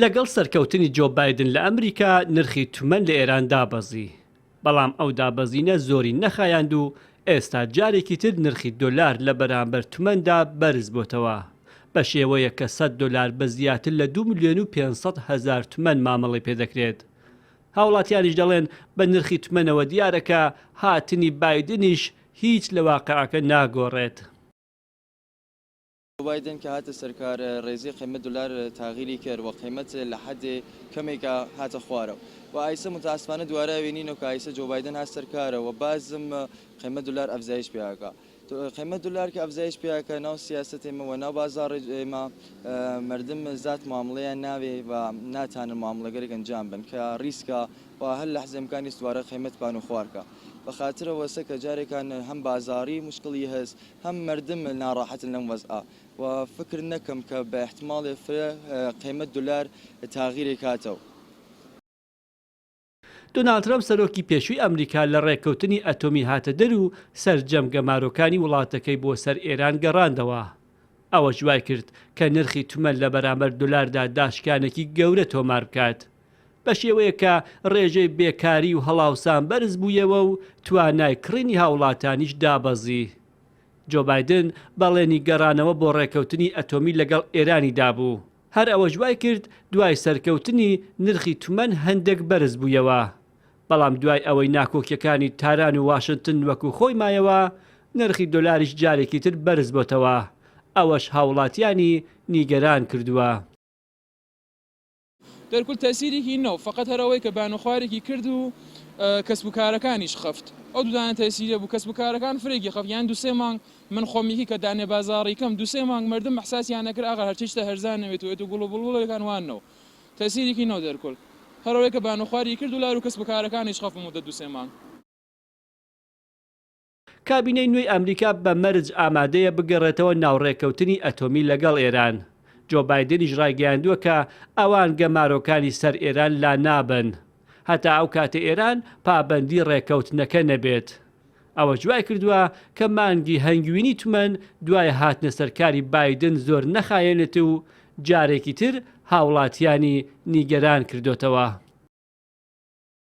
لەگەڵ سەرکەوتنی جۆ بایدن لە ئەمریکا نرخی تومەن لە ئێران دابەزی، بەڵام ئەو دابەزینە زۆری نەخایاند و ئێستا جارێکی تر نرخی دۆلار لە بەرامبەر تومەندا بەرز بۆتەوە، بە شێوەیە کە $100 بە زیاتر لە 2,500,000 تومەن مامەڵی پێدەکرێت. هاوڵاتیانیش دەڵێن بە نرخی تومەنەوە دیارەکە هاتنی بایدنیش هیچ لە واقعەکە ناگۆڕێت. بايدن كهات السركار رئيسي قيمة دولار تغييري كر وقيمة لحد كميكا هات خوارو وآيسا متاسفانة دوارا وينينو كآيسا جو بايدن هات السركار وبازم قيمة دولار أفزايش بيهاكا قيمة دولار كأفزايش بيهاكا ناو سياسة ما وناو بازار ما مردم ذات معاملة ناوي وناتان المعاملة قريق انجام بن كريسكا وهل لحظة إمكاني دوارا قيمة بانو خواركا بخاطر وسك جاري كان هم بازاري مشكلة هز هم مردم ناراحة لهم وزقة وفكر نكم باحتمال في قيمة دولار تغيير كاتو. دۆناڵد ترەمپ سەرۆکی پێشووی ئەمریکا لە ڕێککەوتنی ئەتۆمی هاتە دەر و سەرجەم گەمارۆکانی وڵاتەکەی بۆ سەر ئێران گەڕاندەوە. ئەوە جوای کرد کە نرخی تومەن لە بەرامبەر دۆلاردا داشکانێکی گەورە تۆمار بکات، بە شێوەیە کە ڕێژەی بێکاری و هەڵاوسان بەرز بوویەوە و توانای کڕینی هاوڵاتانیش دابەزی. جۆ بایدن بەڵێنی گەڕانەوە بۆ ڕێککەوتنی ئەتۆمی لەگەڵ ئێرانی دابوو، هەر ئەوە جوای کرد دوای سەرکەوتنی نرخی تومەن هەندێک بەرز بوویەوە، بەڵام دوای ئەوەی ناکۆکیەکانی تاران و واشنگتن وەکو خۆی مایەوە نرخی دۆلاریش جارێکی تر بەرز بۆتەوە، ئەوەش هاوڵاتیانی نیگەران کردووە. دەرکول تەسیرێکی نەو فقط هەرەوەی کە بانوخوارێکی کرد و کەسب و کارەکانیش خەفت، ئەو دوودانە تەسیرە بوو کەسب و کارەکان فرێکی خەفت، یان دوسێ مانگ من خۆمیکی کە دانێ بازاڕی کەم دوسێ مانگ مردم حساسیان نەکرد ئاغا هەرچیشتە هەرزان نەوێت و گوڵ و بڵبڵەکان وانەوە تەسیرێکی نەو دەرکول هەرەوەی کە بانوخواری کرد و لار و کەسب و کارەکانیش خەفت مدە دوسێ مانگ. کابینەی نوێی ئەمریکا بە مەرج ئامادەیە بگەڕێتەوە ناوڕێکەوتنی ئەتۆمی لەگەڵ ئێران. جۆ بایدنیش ڕایگەیاندووە کە ئەوان گەمارۆکانی سەر ئێران لا نابن، هەتا ئەو کاتە ئێران پابەندی ڕێکەوتنەکە نەبێت. ئەوە جوای کردووە کە مانگی هەنگوینی تومەن دوای هاتنە سەرکاری بایدن زۆر نەخایەنێت و جارێکی تر هاوڵاتیانی نیگەران کردوتەوە.